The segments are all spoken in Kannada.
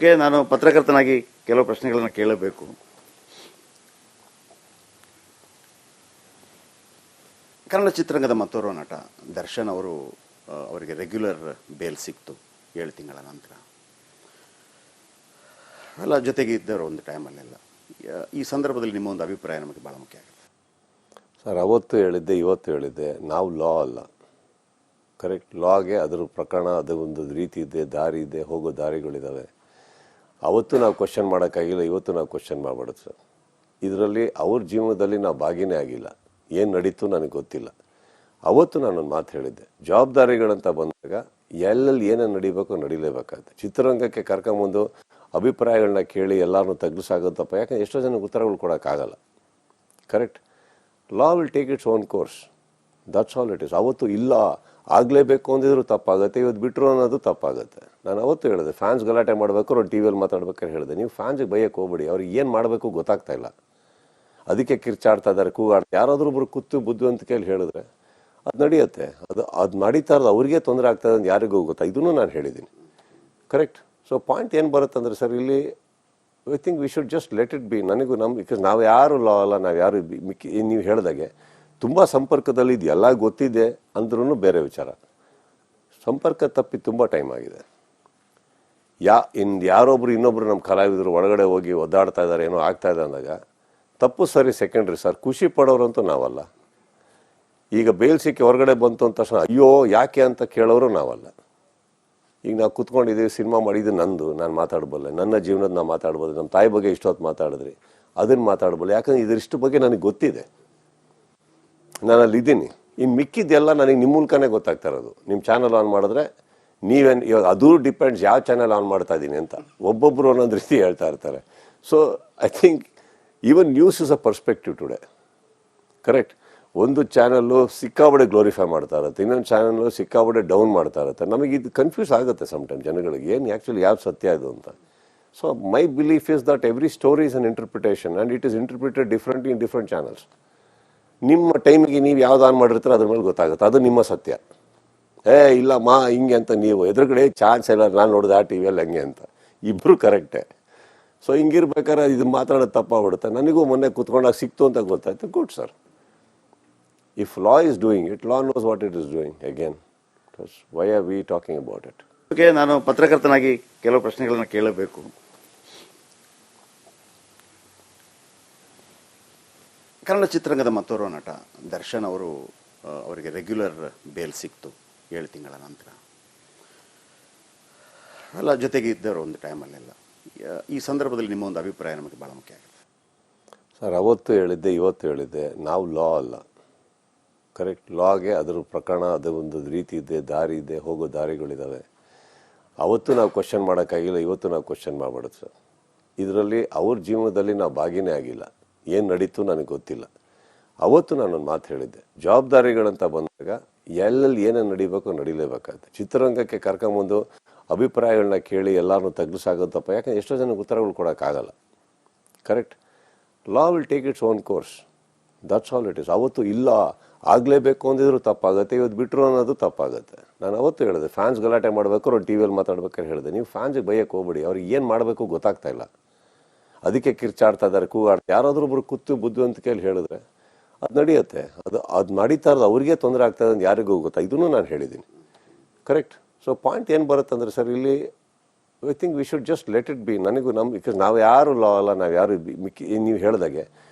ಓಕೆ, ನಾನು ಪತ್ರಕರ್ತನಾಗಿ ಕೆಲವು ಪ್ರಶ್ನೆಗಳನ್ನು ಕೇಳಬೇಕು. ಕನ್ನಡ ಚಿತ್ರರಂಗದ ಮತ್ತೋರ್ವ ನಟ ದರ್ಶನ್ ಅವರು ಅವರಿಗೆ ರೆಗ್ಯುಲರ್ ಬೇಲ್ ಸಿಕ್ತು 7 ತಿಂಗಳ ನಂತರ. ಅಲ್ಲ, ಜೊತೆಗೆ ಇದ್ದರು ಒಂದು ಟೈಮಲ್ಲೆಲ್ಲ. ಈ ಸಂದರ್ಭದಲ್ಲಿ ನಿಮ್ಮ ಒಂದು ಅಭಿಪ್ರಾಯ ನಮಗೆ ಭಾಳ ಮುಖ್ಯ ಆಗುತ್ತೆ ಸರ್. ಅವತ್ತು ಹೇಳಿದ್ದೆ, ಇವತ್ತು ಹೇಳಿದ್ದೆ, ನಾವು ಲಾ ಅಲ್ಲ. ಕರೆಕ್ಟ್, ಲಾಗೆ ಅದರ ಪ್ರಕರಣ, ಅದು ಒಂದು ರೀತಿ ಇದೆ, ದಾರಿ ಇದೆ, ಹೋಗೋ ದಾರಿಗಳಿದ್ದಾವೆ. ಅವತ್ತು ನಾವು ಕ್ವಶನ್ ಮಾಡೋಕ್ಕಾಗಿಲ್ಲ, ಇವತ್ತು ನಾವು ಕ್ವಶನ್ ಮಾಡಬಾರ್ದು ಸರ್. ಇದರಲ್ಲಿ ಅವ್ರ ಜೀವನದಲ್ಲಿ ನಾವು ಭಾಗಿನೇ ಆಗಿಲ್ಲ, ಏನು ನಡೀತು ನನಗೆ ಗೊತ್ತಿಲ್ಲ. ಅವತ್ತು ನಾನೊಂದು ಮಾತು ಹೇಳಿದ್ದೆ, ಜವಾಬ್ದಾರಿಗಳಂತ ಬಂದಾಗ ಎಲ್ಲೆಲ್ಲಿ ಏನೇನು ನಡಿಬೇಕೋ ನಡಿಲೇಬೇಕಾಗುತ್ತೆ. ಚಿತ್ರರಂಗಕ್ಕೆ ಕರ್ಕೊಂಬಂದು ಅಭಿಪ್ರಾಯಗಳನ್ನ ಕೇಳಿ ಎಲ್ಲರನ್ನೂ ತಗ್ಗಿಸಾಗುತ್ತಪ್ಪ, ಯಾಕಂದ್ರೆ ಎಷ್ಟೋ ಜನಕ್ಕೆ ಉತ್ತರಗಳು ಕೊಡೋಕ್ಕಾಗಲ್ಲ. Correct, law will take its own course, that's all it is. ಅವತ್ತು ಇಲ್ಲ ಆಗಲೇಬೇಕು ಅಂದಿದ್ರು ತಪ್ಪಾಗುತ್ತೆ, ಇವತ್ತು ಬಿಟ್ಟರು ಅನ್ನೋದು ತಪ್ಪಾಗುತ್ತೆ. ನಾನು ಅವತ್ತು ಹೇಳಿದೆ, ಫ್ಯಾನ್ಸ್ ಗಲಾಟೆ ಮಾಡಬೇಕು, ಅವ್ರು ಟಿ ವಿಯಲ್ಲಿ ಮಾತಾಡ್ಬೇಕಾದ್ರೆ ಹೇಳಿದೆ, ನೀವು ಫ್ಯಾನ್ಸಿಗೆ ಬೈಯಕ್ಕೆ ಹೋಗ್ಬೇಡಿ, ಅವ್ರಿಗೆ ಏನು ಮಾಡಬೇಕು ಗೊತ್ತಾಗ್ತಾ ಇಲ್ಲ, ಅದಕ್ಕೆ ಕಿರ್ಚಾಡ್ತಾ ಇದ್ದಾರೆ, ಕೂಗಾಡ್ತಾ. ಯಾರಾದರೂ ಒಬ್ರು ಕೂತು ಬುದ್ಧಿವಂತಿಕೆಯಲ್ಲಿ ಹೇಳಿದ್ರೆ ಅದು ನಡೆಯುತ್ತೆ. ಅದು ನಡೀತಾ ಇರೋದು ಅವ್ರಿಗೆ ತೊಂದರೆ ಆಗ್ತದೆ ಅಂತ ಯಾರಿಗೂ ಗೊತ್ತಾ, ಇದನ್ನು ನಾನು ಹೇಳಿದ್ದೀನಿ. ಕರೆಕ್ಟ್. ಸೊ ಪಾಯಿಂಟ್ ಏನು ಬರುತ್ತಂದ್ರೆ ಸರ್, ಇಲ್ಲಿ I think we should just let it be. ನನಗೂ ಬಿಕಾಸ್ ನಾವು ಯಾರು ಲಾ ಅಲ್ಲ, ನಾವು ಯಾರು ನೀವು ಹೇಳಿದಾಗೆ ತುಂಬ ಸಂಪರ್ಕದಲ್ಲಿ ಇದು ಎಲ್ಲ ಗೊತ್ತಿದೆ ಅಂದ್ರೂ ಬೇರೆ ವಿಚಾರ. ಸಂಪರ್ಕ ತಪ್ಪಿ ತುಂಬ ಟೈಮ್ ಆಗಿದೆ. ಯಾರೊಬ್ರು ಇನ್ನೊಬ್ರು ನಮ್ಮ ಕಲಾವಿದರು ಒಳಗಡೆ ಹೋಗಿ ಒದ್ದಾಡ್ತಾ ಇದ್ದಾರೆ, ಏನೋ ಆಗ್ತಾ ಇದೆ ಅಂದಾಗ ತಪ್ಪು ಸರಿ ಸೆಕೆಂಡ್ರಿ ಸರ್. ಖುಷಿ ಪಡೋರಂತೂ ನಾವಲ್ಲ. ಈಗ ಬೇಲ್ ಸಿಕ್ಕಿ ಹೊರಗಡೆ ಬಂತು ಅಂತ ತಕ್ಷಣ ಅಯ್ಯೋ ಯಾಕೆ ಅಂತ ಕೇಳೋರು ನಾವಲ್ಲ. ಈಗ ನಾವು ಕೂತ್ಕೊಂಡಿದ್ದೀವಿ, ಸಿನಿಮಾ ಮಾಡಿದ್ದು ನಂದು, ನಾನು ಮಾತಾಡ್ಬಲ್ಲೆ, ನನ್ನ ಜೀವನದ ನಾನು ಮಾತಾಡ್ಬೋದು, ನಮ್ಮ ತಾಯಿ ಬಗ್ಗೆ ಇಷ್ಟೊತ್ತು ಮಾತಾಡಿದ್ರಿ, ಅದನ್ನು ಮಾತಾಡ್ಬಲ್ಲೆ. ಯಾಕಂದ್ರೆ ಇದಿಷ್ಟು ಬಗ್ಗೆ ನನಗೆ ಗೊತ್ತಿದೆ, ನಾನು ಅಲ್ಲಿದ್ದೀನಿ. ಇನ್ನು ಮಿಕ್ಕಿದ್ದೆಲ್ಲ ನನಗೆ ನಿಮ್ಮ ಮೂಲಕನೇ ಗೊತ್ತಾಗ್ತಾ ಇರೋದು. ನಿಮ್ಮ ಚಾನಲ್ ಆನ್ ಮಾಡಿದ್ರೆ ನೀವೇನು, ಇವಾಗ ಅದು ಡಿಪೆಂಡ್ಸ್ ಯಾವ ಚಾನಲ್ ಆನ್ ಮಾಡ್ತಾ ಇದ್ದೀನಿ ಅಂತ. ಒಬ್ಬೊಬ್ಬರು ಒಂದೊಂದು ರೀತಿ ಹೇಳ್ತಾ ಇರ್ತಾರೆ. So I think even news is a perspective today. Correct. ಒಂದು ಚಾನಲ್ಲು ಸಿಕ್ಕಾಬಡೆ ಗ್ಲೋರಿಫೈ ಮಾಡ್ತಾ ಇರುತ್ತೆ, ಇನ್ನೊಂದು ಚಾನಲ್ಲು ಸಿಕ್ಕಾಬಡೆ ಡೌನ್ ಮಾಡ್ತಾ ಇರುತ್ತೆ. ನಮಗೆ ಇದು ಕನ್ಫ್ಯೂಸ್ ಆಗುತ್ತೆ ಸಮ್ಟೈಮ್ ಜನಗಳಿಗೆ, ಏನು ಆ್ಯಕ್ಚುಲಿ ಯಾವ ಸತ್ಯ ಇದು ಅಂತ. So my belief is that every story is an interpretation and it is interpreted differently in different channels. ನಿಮ್ಮ ಟೈಮಿಗೆ ನೀವು ಯಾವ್ದು ಆನ್ ಮಾಡಿರ್ತೀರೋ ಅದ್ರ ಮೇಲೆ ಗೊತ್ತಾಗುತ್ತೆ, ಅದು ನಿಮ್ಮ ಸತ್ಯ. ಇಲ್ಲ ಹಿಂಗೆ ಅಂತ ನೀವು ಎದುರುಗಡೆ ಚಾನ್ಸ್ ಇಲ್ಲ, ನಾನು ನೋಡಿದೆ ಆ ಟಿ ವಿಯಲ್ಲಿ ಹಂಗೆ ಅಂತ, ಇಬ್ಬರು ಕರೆಕ್ಟೇ. ಸೊ ಹಿಂಗಿರ್ಬೇಕಾದ್ರೆ ಇದು ಮಾತಾಡೋದು ತಪ್ಪಾಗ್ಬಿಡುತ್ತೆ. ನನಗೂ ಮೊನ್ನೆ ಕೂತ್ಕೊಂಡಾಗ ಸಿಕ್ತು ಅಂತ ಗೊತ್ತಾಯ್ತು. Good sir. If law is doing it, law knows what it is doing. Again, why are we talking about it? Okay, ನಾನು ಪತ್ರಕರ್ತನಾಗಿ ಕೆಲವು ಪ್ರಶ್ನೆಗಳನ್ನು ಕೇಳಬೇಕು. ಕನ್ನಡ ಚಿತ್ರರಂಗದ ಮತ್ತೋರ್ವ ನಟ ದರ್ಶನ್ ಅವರು ಅವರಿಗೆ ರೆಗ್ಯುಲರ್ ಬೇಲ್ ಸಿಕ್ತು 7 ತಿಂಗಳ ನಂತರ. ಅಲ್ಲ, ಜೊತೆಗೆ ಇದ್ದರು ಒಂದು ಟೈಮಲ್ಲೆಲ್ಲ. ಈ ಸಂದರ್ಭದಲ್ಲಿ ನಿಮ್ಮ ಒಂದು ಅಭಿಪ್ರಾಯ ನಮಗೆ ಭಾಳ ಮುಖ್ಯ ಆಗುತ್ತೆ ಸರ್. ಅವತ್ತು ಹೇಳಿದ್ದೆ, ಇವತ್ತು ಹೇಳಿದ್ದೆ, ನಾವು ಲಾ ಅಲ್ಲ. ಕರೆಕ್ಟ್, ಲಾಗೆ ಅದರ ಪ್ರಕರಣ, ಅದು ಒಂದು ರೀತಿ ಇದೆ, ದಾರಿ ಇದೆ, ಹೋಗೋ ದಾರಿಗಳಿದ್ದಾವೆ. ಅವತ್ತು ನಾವು ಕ್ವಶನ್ ಮಾಡೋಕ್ಕಾಗಿಲ್ಲ, ಇವತ್ತು ನಾವು ಕ್ವಶನ್ ಮಾಡಬಾರ್ದು ಸರ್. ಇದರಲ್ಲಿ ಅವ್ರ ಜೀವನದಲ್ಲಿ ನಾವು ಭಾಗಿನೇ ಆಗಿಲ್ಲ, ಏನು ನಡೀತು ನನಗೆ ಗೊತ್ತಿಲ್ಲ. ಅವತ್ತು ನಾನೊಂದು ಮಾತು ಹೇಳಿದ್ದೆ, ಜವಾಬ್ದಾರಿಗಳಂತ ಬಂದಾಗ ಎಲ್ಲೆಲ್ಲಿ ಏನೇನು ನಡಿಬೇಕೋ ನಡಿಲೇಬೇಕಾಗುತ್ತೆ. ಚಿತ್ರರಂಗಕ್ಕೆ ಕರ್ಕೊಂಬಂದು ಅಭಿಪ್ರಾಯಗಳನ್ನ ಕೇಳಿ ಎಲ್ಲರನ್ನೂ ತಗ್ಗಿಸಾಗುತ್ತಪ್ಪ, ಯಾಕಂದ್ರೆ ಎಷ್ಟೋ ಜನಕ್ಕೆ ಉತ್ತರಗಳು ಕೊಡೋಕ್ಕಾಗಲ್ಲ. Correct, law will take its own course, that's all it is. ಅವತ್ತು ಇಲ್ಲ ಆಗಲೇಬೇಕು ಅಂದಿದ್ರು ತಪ್ಪಾಗುತ್ತೆ, ಇವತ್ತು ಬಿಟ್ಟರು ಅನ್ನೋದು ತಪ್ಪಾಗುತ್ತೆ. ನಾನು ಅವತ್ತು ಹೇಳಿದೆ, ಫ್ಯಾನ್ಸ್ ಗಲಾಟೆ ಮಾಡಬೇಕು, ಅವ್ರು ಟಿ ವಿಯಲ್ಲಿ ಮಾತಾಡ್ಬೇಕಾದ್ರೆ ಹೇಳಿದೆ, ನೀವು ಫ್ಯಾನ್ಸಿಗೆ ಬೈಯಕ್ಕೆ ಹೋಗ್ಬೇಡಿ, ಅವ್ರಿಗೆ ಏನು ಮಾಡಬೇಕು ಗೊತ್ತಾಗ್ತಾ ಇಲ್ಲ, ಅದಕ್ಕೆ ಕಿರ್ಚಾಡ್ತಾ ಇದ್ದಾರೆ, ಕೂಗಾಡ್ತಾ. ಯಾರಾದರೂ ಒಬ್ರು ಕೂತು ಬುದ್ಧಿವಂತಿಕೆಯಲ್ಲಿ ಹೇಳಿದ್ರೆ ಅದು ನಡೆಯುತ್ತೆ. ಅದು ನಡೀತಾ ಇರೋದು ಅವ್ರಿಗೆ ತೊಂದರೆ ಆಗ್ತದೆ ಅಂತ ಯಾರಿಗೂ ಗೊತ್ತಾ, ಇದನ್ನು ನಾನು ಹೇಳಿದ್ದೀನಿ. ಕರೆಕ್ಟ್. ಸೊ ಪಾಯಿಂಟ್ ಏನು ಬರುತ್ತಂದ್ರೆ ಸರ್, ಇಲ್ಲಿ I think we should just let it be. ನನಗೂ ಬಿಕಾಸ್ ನಾವು ಯಾರು ಲಾ ಅಲ್ಲ, ನಾವು ಯಾರು ನೀವು ಹೇಳಿದಾಗೆ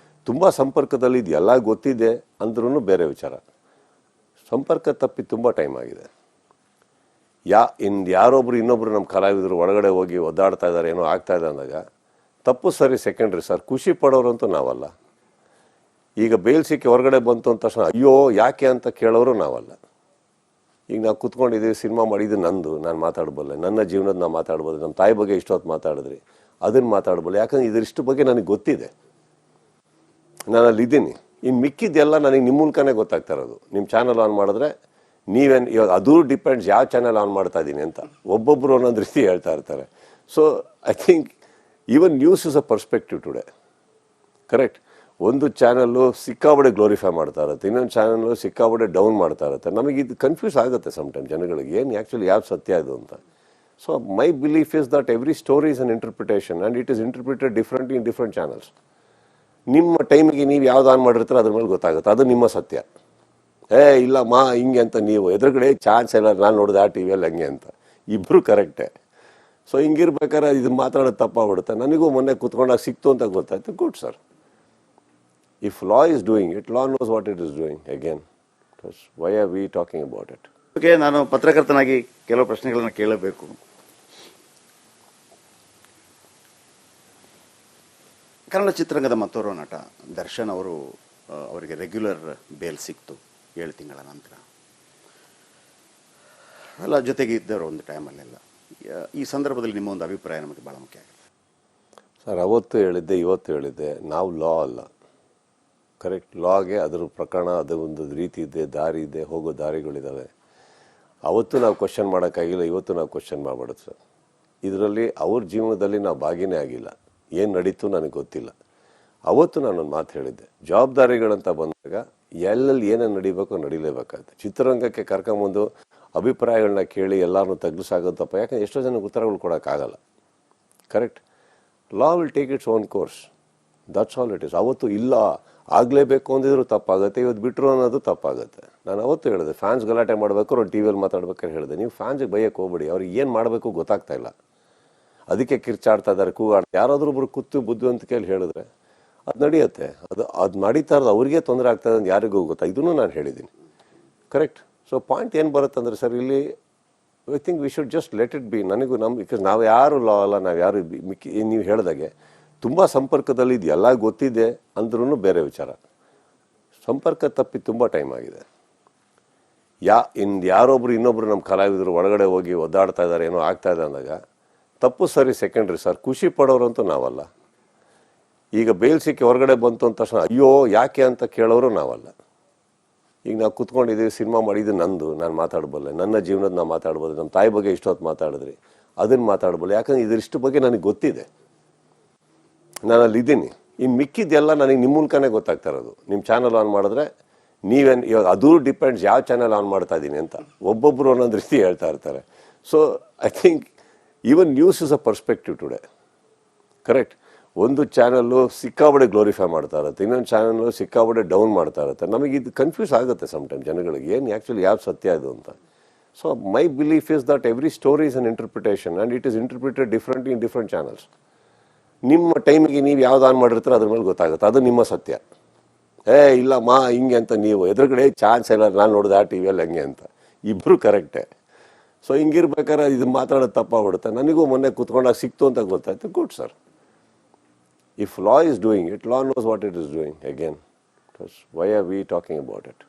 ತುಂಬ ಸಂಪರ್ಕದಲ್ಲಿ ಇದು ಎಲ್ಲ ಗೊತ್ತಿದೆ ಅಂದ್ರೂ ಬೇರೆ ವಿಚಾರ. ಸಂಪರ್ಕ ತಪ್ಪಿ ತುಂಬ ಟೈಮ್ ಆಗಿದೆ. ಯಾರೊಬ್ರು ಇನ್ನೊಬ್ರು ನಮ್ಮ ಕಲಾವಿದರು ಒಳಗಡೆ ಹೋಗಿ ಒದ್ದಾಡ್ತಾ ಇದ್ದಾರೆ, ಏನೋ ಆಗ್ತಾ ಇದೆ ಅಂದಾಗ ತಪ್ಪು ಸರಿ ಸೆಕೆಂಡ್ರಿ ಸರ್. ಖುಷಿ ಪಡೋರಂತೂ ನಾವಲ್ಲ. ಈಗ ಬೇಲ್ ಸಿಕ್ಕಿ ಹೊರಗಡೆ ಬಂತು ಅಂತ ತಕ್ಷಣ ಅಯ್ಯೋ ಯಾಕೆ ಅಂತ ಕೇಳೋರು ನಾವಲ್ಲ. ಈಗ ನಾವು ಕೂತ್ಕೊಂಡಿದ್ದೀವಿ, ಸಿನಿಮಾ ಮಾಡಿದ್ದು ನಂದು, ನಾನು ಮಾತಾಡ್ಬಲ್ಲೆ, ನನ್ನ ಜೀವನದ ನಾನು ಮಾತಾಡ್ಬೋದು, ನಮ್ಮ ತಾಯಿ ಬಗ್ಗೆ ಇಷ್ಟೊತ್ತು ಮಾತಾಡಿದ್ರಿ, ಅದನ್ನು ಮಾತಾಡ್ಬಲ್ಲೆ. ಯಾಕಂದ್ರೆ ಇದಿಷ್ಟು ಬಗ್ಗೆ ನನಗೆ ಗೊತ್ತಿದೆ, ನಾನು ಅಲ್ಲಿದ್ದೀನಿ. ಇನ್ನು ಮಿಕ್ಕಿದ್ದೆಲ್ಲ ನನಗೆ ನಿಮ್ಮ ಮೂಲಕನೇ ಗೊತ್ತಾಗ್ತಾ ಇರೋದು. ನಿಮ್ಮ ಚಾನಲ್ ಆನ್ ಮಾಡಿದ್ರೆ ನೀವೇನು, ಇವಾಗ ಅದು ಡಿಪೆಂಡ್ಸ್ ಯಾವ ಚಾನಲ್ ಆನ್ ಮಾಡ್ತಾ ಇದ್ದೀನಿ ಅಂತ. ಒಬ್ಬೊಬ್ಬರು ಒಂದೊಂದು ರೀತಿ ಹೇಳ್ತಾ ಇರ್ತಾರೆ. So I think even news is a perspective today. Correct. ಒಂದು ಚಾನಲ್ಲು ಸಿಕ್ಕಾಬಡೆ ಗ್ಲೋರಿಫೈ ಮಾಡ್ತಾ ಇರುತ್ತೆ, ಇನ್ನೊಂದು ಚಾನಲ್ಲು ಸಿಕ್ಕಾಬಡೆ ಡೌನ್ ಮಾಡ್ತಾ ಇರುತ್ತೆ. ನಮಗೆ ಇದು ಕನ್ಫ್ಯೂಸ್ ಆಗುತ್ತೆ ಸಮ್ಟೈಮ್ ಜನಗಳಿಗೆ, ಏನು ಆ್ಯಕ್ಚುಲಿ ಯಾವ ಸತ್ಯ ಇದು ಅಂತ. So my belief is that every story is an interpretation and it is interpreted different in different channels. ನಿಮ್ಮ ಟೈಮಿಗೆ ನೀವು ಯಾವ್ದು ಆನ್ ಮಾಡಿರ್ತೀರೋ ಅದ್ರ ಮೇಲೆ ಗೊತ್ತಾಗುತ್ತೆ, ಅದು ನಿಮ್ಮ ಸತ್ಯ. ಇಲ್ಲ ಹಿಂಗೆ ಅಂತ ನೀವು ಎದುರುಗಡೆ ಚಾನ್ಸ್ ಇಲ್ಲ, ನಾನು ನೋಡಿದೆ ಆ ಟಿ ವಿಯಲ್ಲಿ ಹಂಗೆ ಅಂತ, ಇಬ್ಬರು ಕರೆಕ್ಟೇ. ಸೊ ಹಿಂಗಿರ್ಬೇಕಾದ್ರೆ ಇದು ಮಾತಾಡೋದು ತಪ್ಪಾಗ್ಬಿಡುತ್ತೆ. ನನಗೂ ಮೊನ್ನೆ ಕೂತ್ಕೊಂಡಾಗ ಸಿಕ್ತು ಅಂತ ಗೊತ್ತಾಯ್ತು, good sir. If law is doing it, law knows what it is doing. Again, why are we talking about it? Okay, ನಾನು ಪತ್ರಕರ್ತನಾಗಿ ಕೆಲವು ಪ್ರಶ್ನೆಗಳನ್ನು ಕೇಳಬೇಕು. ಕನ್ನಡ ಚಿತ್ರರಂಗದ ಮತ್ತೋರ್ವ ನಟ ದರ್ಶನ್ ಅವರು ಅವರಿಗೆ ರೆಗ್ಯುಲರ್ ಬೇಲ್ ಸಿಕ್ತು 7 ತಿಂಗಳ ನಂತರ. ಅಲ್ಲ, ಜೊತೆಗೆ ಇದ್ದವರು ಒಂದು ಟೈಮಲ್ಲೆಲ್ಲ. ಈ ಸಂದರ್ಭದಲ್ಲಿ ನಿಮ್ಮ ಒಂದು ಅಭಿಪ್ರಾಯ ನಮಗೆ ಭಾಳ ಮುಖ್ಯ ಆಗುತ್ತೆ. ಸರ್, ಅವತ್ತು ಹೇಳಿದ್ದೆ, ಇವತ್ತು ಹೇಳಿದ್ದೆ, ನಾವು ಲಾ ಅಲ್ಲ. ಕರೆಕ್ಟ್, ಲಾಗೆ ಅದರ ಪ್ರಕರಣ, ಅದು ಒಂದು ರೀತಿ ಇದೆ, ದಾರಿ ಇದೆ, ಹೋಗೋ ದಾರಿಗಳಿದ್ದಾವೆ. ಅವತ್ತು ನಾವು ಕ್ವಶನ್ ಮಾಡೋಕ್ಕಾಗಿಲ್ಲ, ಇವತ್ತು ನಾವು ಕ್ವಶನ್ ಮಾಡ್ಬಾರ್ದು ಸರ್. ಇದರಲ್ಲಿ ಅವ್ರ ಜೀವನದಲ್ಲಿ ನಾವು ಭಾಗಿನೇ ಆಗಿಲ್ಲ, ಏನು ನಡೀತು ನನಗೆ ಗೊತ್ತಿಲ್ಲ. ಅವತ್ತು ನಾನೊಂದು ಮಾತು ಹೇಳಿದ್ದೆ, ಜವಾಬ್ದಾರಿಗಳಂತ ಬಂದಾಗ ಎಲ್ಲೆಲ್ಲಿ ಏನೇನು ನಡಿಬೇಕೋ ನಡೀಲೇಬೇಕಾಗುತ್ತೆ. ಚಿತ್ರರಂಗಕ್ಕೆ ಕರ್ಕೊಂಬಂದು ಅಭಿಪ್ರಾಯಗಳನ್ನ ಕೇಳಿ ಎಲ್ಲರನ್ನೂ ತಗ್ಗಿಸಾಗೋದಪ್ಪ, ಯಾಕಂದ್ರೆ ಎಷ್ಟೋ ಜನಕ್ಕೆ ಉತ್ತರಗಳು ಕೊಡೋಕ್ಕಾಗಲ್ಲ. Correct, law will take its own course, that's all it is. ಅವತ್ತು ಇಲ್ಲ ಆಗಲೇಬೇಕು ಅಂದಿದ್ರು ತಪ್ಪಾಗುತ್ತೆ, ಇವತ್ತು ಬಿಟ್ಟರು ಅನ್ನೋದು ತಪ್ಪಾಗುತ್ತೆ. ನಾನು ಅವತ್ತು ಹೇಳಿದೆ, ಫ್ಯಾನ್ಸ್ ಗಲಾಟೆ ಮಾಡಬೇಕು, ಅವ್ರು ಟಿ ವಿಯಲ್ಲಿ ಮಾತಾಡ್ಬೇಕಾದ್ರೆ ಹೇಳಿದೆ, ನೀವು ಫ್ಯಾನ್ಸ್ಗೆ ಬೈಯಕ್ಕೆ ಹೋಗ್ಬೇಡಿ, ಅವ್ರಿಗೆ ಏನು ಮಾಡಬೇಕು ಗೊತ್ತಾಗ್ತಾ ಇಲ್ಲ, ಅದಕ್ಕೆ ಕಿರ್ಚಾಡ್ತಾ ಇದ್ದಾರೆ, ಕೂಗಾಡ್ತಾರೆ. ಯಾರಾದರೂ ಒಬ್ರು ಕೂತು ಬುದ್ಧಿವಂತಿಕೆಯಲ್ಲಿ ಹೇಳಿದ್ರೆ ಅದು ನಡೆಯುತ್ತೆ. ಅದು ನಡೀತಾ ಇರೋದು ಅವ್ರಿಗೆ ತೊಂದರೆ ಆಗ್ತದೆ ಅಂತ ಯಾರಿಗೂ ಗೊತ್ತಾ, ಇದನ್ನು ನಾನು ಹೇಳಿದ್ದೀನಿ. ಕರೆಕ್ಟ್. ಸೊ ಪಾಯಿಂಟ್ ಏನು ಬರುತ್ತಂದ್ರೆ ಸರ್, ಇಲ್ಲಿ I think we should just let it be. ನನಗೂ ಬಿಕಾಸ್ ನಾವು ಯಾರು ಲಾ ಅಲ್ಲ, ನಾವು ಯಾರು ನೀವು ಹೇಳಿದಾಗೆ ತುಂಬ ಸಂಪರ್ಕದಲ್ಲಿ ಇದು ಎಲ್ಲ ಗೊತ್ತಿದೆ ಅಂದ್ರೂ ಬೇರೆ ವಿಚಾರ. ಸಂಪರ್ಕ ತಪ್ಪಿ ತುಂಬ ಟೈಮ್ ಆಗಿದೆ. ಯಾರೊಬ್ರು ಇನ್ನೊಬ್ರು ನಮ್ಮ ಕಲಾವಿದರು ಒಳಗಡೆ ಹೋಗಿ ಒದ್ದಾಡ್ತಾ ಇದ್ದಾರೆ, ಏನೋ ಆಗ್ತಾ ಇದೆ ಅಂದಾಗ ತಪ್ಪು ಸರಿ ಸೆಕೆಂಡ್ರಿ ಸರ್. ಖುಷಿ ಪಡೋರಂತೂ ನಾವಲ್ಲ. ಈಗ ಬೇಲ್ ಸಿಕ್ಕಿ ಹೊರಗಡೆ ಬಂತು ಅಂತ ತಕ್ಷಣ ಅಯ್ಯೋ ಯಾಕೆ ಅಂತ ಕೇಳೋರು ನಾವಲ್ಲ. ಈಗ ನಾವು ಕುತ್ಕೊಂಡಿದ್ದೀವಿ, ಸಿನಿಮಾ ಮಾಡಿದ್ದು ನಂದು, ನಾನು ಮಾತಾಡ್ಬಲ್ಲೆ, ನನ್ನ ಜೀವನದ ನಾವು ಮಾತಾಡ್ಬೋದು, ನಮ್ಮ ತಾಯಿ ಬಗ್ಗೆ ಇಷ್ಟೊತ್ತು ಮಾತಾಡಿದ್ರಿ, ಅದನ್ನು ಮಾತಾಡ್ಬಲ್ಲೆ, ಯಾಕಂದ್ರೆ ಇದಿಷ್ಟು ಬಗ್ಗೆ ನನಗೆ ಗೊತ್ತಿದೆ, ನಾನು ಅಲ್ಲಿದ್ದೀನಿ. ಇನ್ನು ಮಿಕ್ಕಿದ್ದೆಲ್ಲ ನನಗೆ ನಿಮ್ಮ ಮೂಲಕನೇ ಗೊತ್ತಾಗ್ತಾ ಇರೋದು. ನಿಮ್ಮ ಚಾನಲ್ ಆನ್ ಮಾಡಿದ್ರೆ ನೀವೇನು, ಇವಾಗ ಅದು ಡಿಪೆಂಡ್ಸ್ ಯಾವ ಚಾನಲ್ ಆನ್ ಮಾಡ್ತಾ ಇದ್ದೀನಿ ಅಂತ, ಒಬ್ಬೊಬ್ಬರು ಒಂದೊಂದು ರೀತಿ ಹೇಳ್ತಾ ಇರ್ತಾರೆ. So I think even news is a perspective today. Correct, ಒಂದು ಚಾನಲ್ಲು ಸಿಕ್ಕಾಬಡೆ ಗ್ಲೋರಿಫೈ ಮಾಡ್ತಾ ಇರುತ್ತೆ, ಇನ್ನೊಂದು ಚಾನಲ್ಲು ಸಿಕ್ಕಾಬಡೆ ಡೌನ್ ಮಾಡ್ತಾ ಇರುತ್ತೆ. ನಮಗೆ ಇದು ಕನ್ಫ್ಯೂಸ್ ಆಗುತ್ತೆ ಸಮ್ಟೈಮ್ ಜನಗಳಿಗೆ, ಏನು ಆ್ಯಕ್ಚುಲಿ ಯಾವ್ದು ಸತ್ಯ ಇದು ಅಂತ. So my belief is that every story is an interpretation and it is interpreted different in different channels. ನಿಮ್ಮ ಟೈಮಿಗೆ ನೀವು ಯಾವ್ದು ಆನ್ ಮಾಡಿರ್ತೀರೋ ಅದ್ರ ಮೇಲೆ ಗೊತ್ತಾಗುತ್ತೆ, ಅದು ನಿಮ್ಮ ಸತ್ಯ. ಇಲ್ಲ ಹಿಂಗೆ ಅಂತ ನೀವು ಎದುರುಗಡೆ ಚಾನ್ಸ್ ಇಲ್ಲ, ನಾನು ನೋಡಿದೆ ಆ ಟಿ ವಿಯಲ್ಲಿ ಹಂಗೆ ಅಂತ, ಇಬ್ಬರು ಕರೆಕ್ಟೇ. ಸೊ ಹಿಂಗಿರ್ಬೇಕಾದ್ರೆ ಇದು ಮಾತಾಡೋದು ತಪ್ಪಾಗ್ಬಿಡುತ್ತೆ. ನನಗೂ ಮೊನ್ನೆ ಕೂತ್ಕೊಂಡಾಗ ಸಿಕ್ತು ಅಂತ ಗೊತ್ತಾಯ್ತು, good sir. If law is doing it, law knows what it is doing. Again, why are we talking about it?